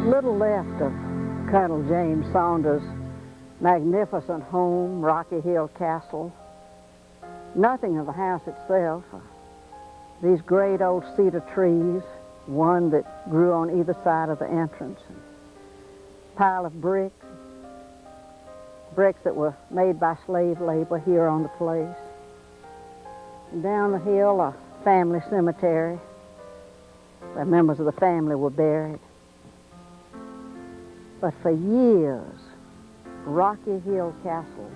Little left of Colonel James Saunders' magnificent home, Rocky Hill Castle. Nothing of the house itself. These great old cedar trees, one that grew on either side of the entrance. A pile of bricks that were made by slave labor here on the place. And down the hill, a family cemetery where members of the family were buried. But for years, Rocky Hill Castle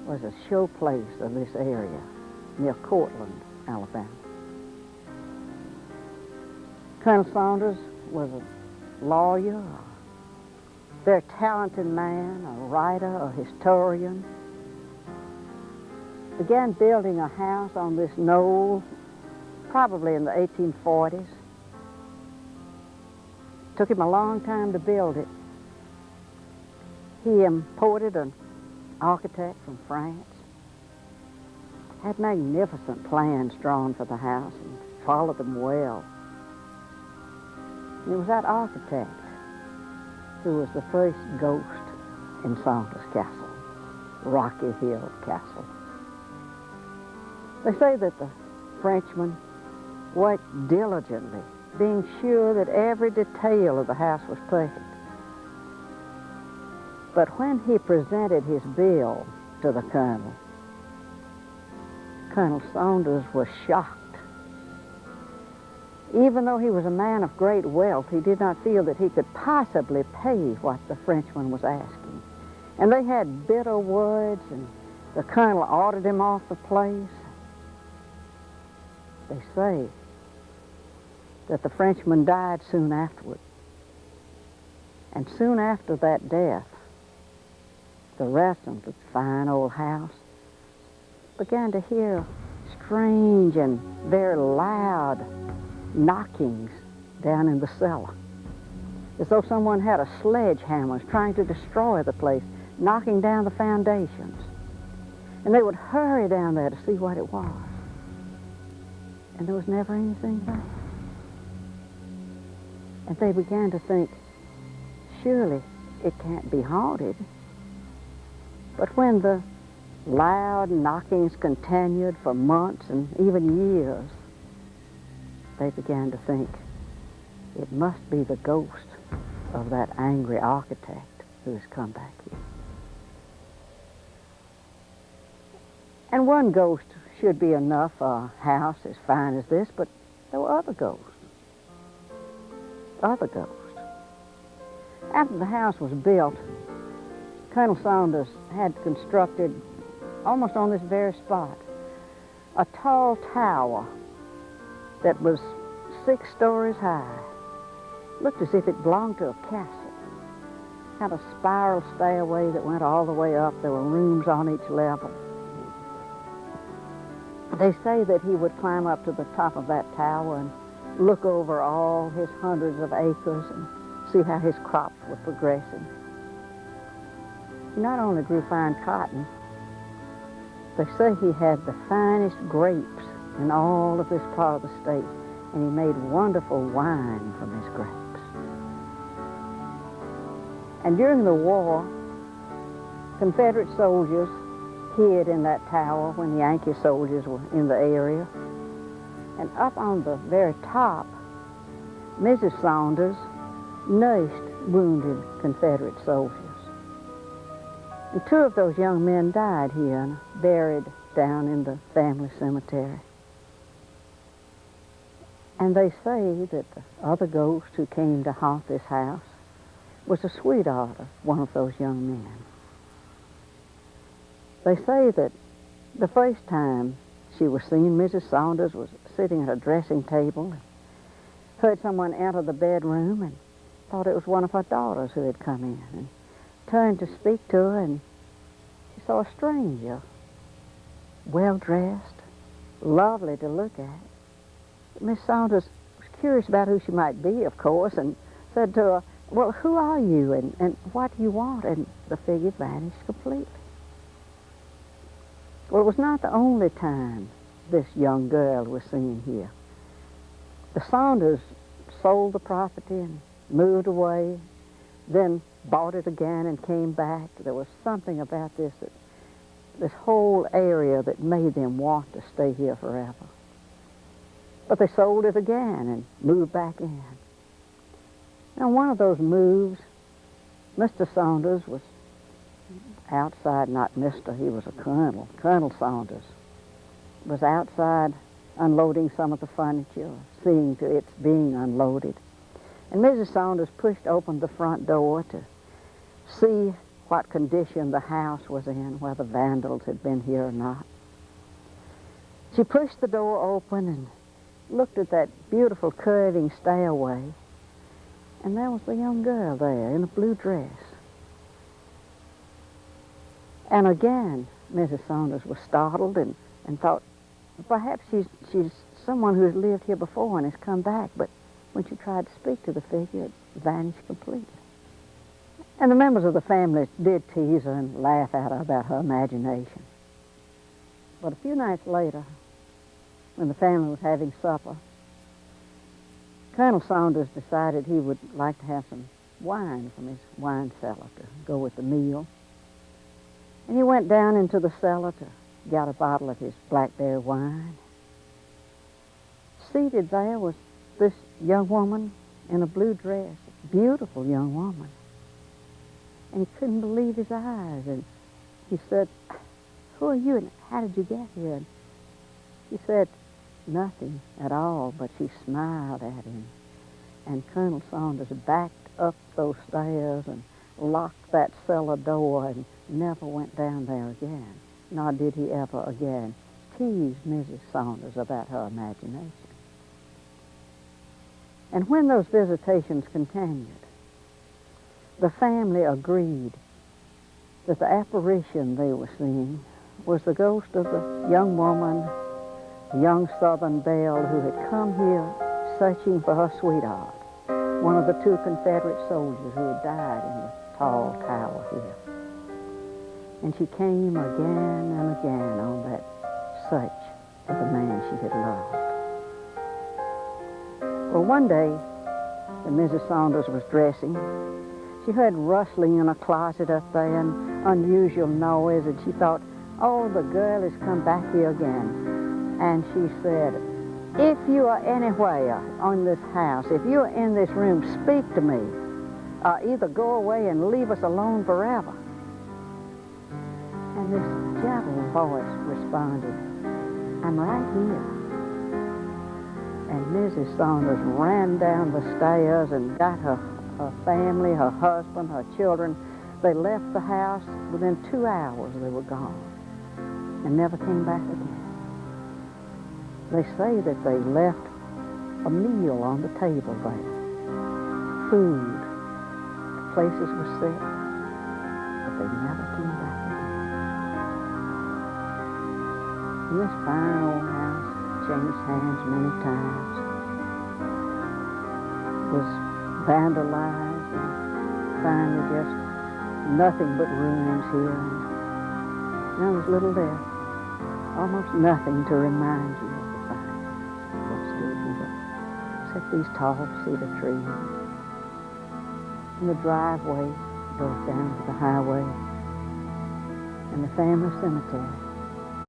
was a showplace of this area near Cortland, Alabama. Colonel Saunders was a lawyer, a very talented man, a writer, a historian. Began building a house on this knoll probably in the 1840s. Took him a long time to build it. He imported an architect from France, had magnificent plans drawn for the house and followed them well. And it was that architect who was the first ghost in Saunders Castle, Rocky Hill Castle. They say that the Frenchman worked diligently, being sure that every detail of the house was perfect. But when he presented his bill to the Colonel, Colonel Saunders was shocked. Even though he was a man of great wealth, he did not feel that he could possibly pay what the Frenchman was asking. And they had bitter words, and the Colonel ordered him off the place. They say that the Frenchman died soon afterward. And soon after that death, the residents of the fine old house began to hear strange and very loud knockings down in the cellar, as though someone had a sledgehammer trying to destroy the place, knocking down the foundations. And they would hurry down there to see what it was. And there was never anything there. And they began to think, surely it can't be haunted. But when the loud knockings continued for months and even years, they began to think it must be the ghost of that angry architect who has come back here. And one ghost should be enough for a house as fine as this, but there were other ghosts. Other ghosts. After the house was built, Colonel Saunders had constructed, almost on this very spot, a tall tower that was 6 stories high. Looked as if it belonged to a castle. Had a spiral stairway that went all the way up. There were rooms on each level. They say that he would climb up to the top of that tower and look over all his hundreds of acres and see how his crops were progressing. He not only grew fine cotton, they say he had the finest grapes in all of this part of the state, and he made wonderful wine from his grapes. And during the war, Confederate soldiers hid in that tower when the Yankee soldiers were in the area. And up on the very top, Mrs. Saunders nursed wounded Confederate soldiers. And 2 of those young men died here and buried down in the family cemetery. And they say that the other ghost who came to haunt this house was a sweetheart of one of those young men. They say that the first time she was seen, Mrs. Saunders was sitting at a dressing table, heard someone enter the bedroom and thought it was one of her daughters who had come in, and turned to speak to her, and she saw a stranger, well-dressed, lovely to look at. Miss Saunders was curious about who she might be, of course, and said to her, "Well, who are you, and what do you want?" And the figure vanished completely. Well, it was not the only time this young girl was seen here. The Saunders sold the property and moved away, then bought it again and came back. There was something about this whole area that made them want to stay here forever. But they sold it again and moved back in. Now, one of those moves, Mr. Saunders was outside, not Mr., he was a colonel. Colonel Saunders was outside unloading some of the furniture, seeing to its being unloaded. And Mrs. Saunders pushed open the front door to see what condition the house was in, whether vandals had been here or not. She pushed the door open and looked at that beautiful curving stairway, and there was the young girl there in a blue dress. And again, Mrs. Saunders was startled and thought, perhaps she's someone who has lived here before and has come back, but when she tried to speak to the figure, it vanished completely. And the members of the family did tease her and laugh at her about her imagination. But a few nights later, when the family was having supper, Colonel Saunders decided he would like to have some wine from his wine cellar to go with the meal. And he went down into the cellar to get a bottle of his blackberry wine. Seated there was this young woman in a blue dress, a beautiful young woman. And he couldn't believe his eyes. And he said, "Who are you and how did you get here?" And she said, "Nothing at all," but she smiled at him. And Colonel Saunders backed up those stairs and locked that cellar door and never went down there again. Nor did he ever again tease Mrs. Saunders about her imagination. And when those visitations continued, the family agreed that the apparition they were seeing was the ghost of the young woman, the young Southern belle who had come here searching for her sweetheart, one of the two Confederate soldiers who had died in the tall tower here. And she came again and again on that search for the man she had loved. Well, one day, when Mrs. Saunders was dressing, she heard rustling in a closet up there and unusual noise, and she thought, "Oh, the girl has come back here again." And she said, "If you are anywhere on this house, if you are in this room, speak to me. Either go away and leave us alone forever." And this gentle voice responded, "I'm right here." And Mrs. Saunders ran down the stairs and got her family, her husband, her children. They left the house. Within 2 hours they were gone and never came back again. They say that they left a meal on the table there, food, places were set, but they never came back again. And this fine old house changed hands many times, was vandalized, and finally just nothing but ruins here. And there was little there, almost nothing to remind you of the fine that stood here, except these tall cedar trees. And the driveway goes down to the highway, and the family cemetery.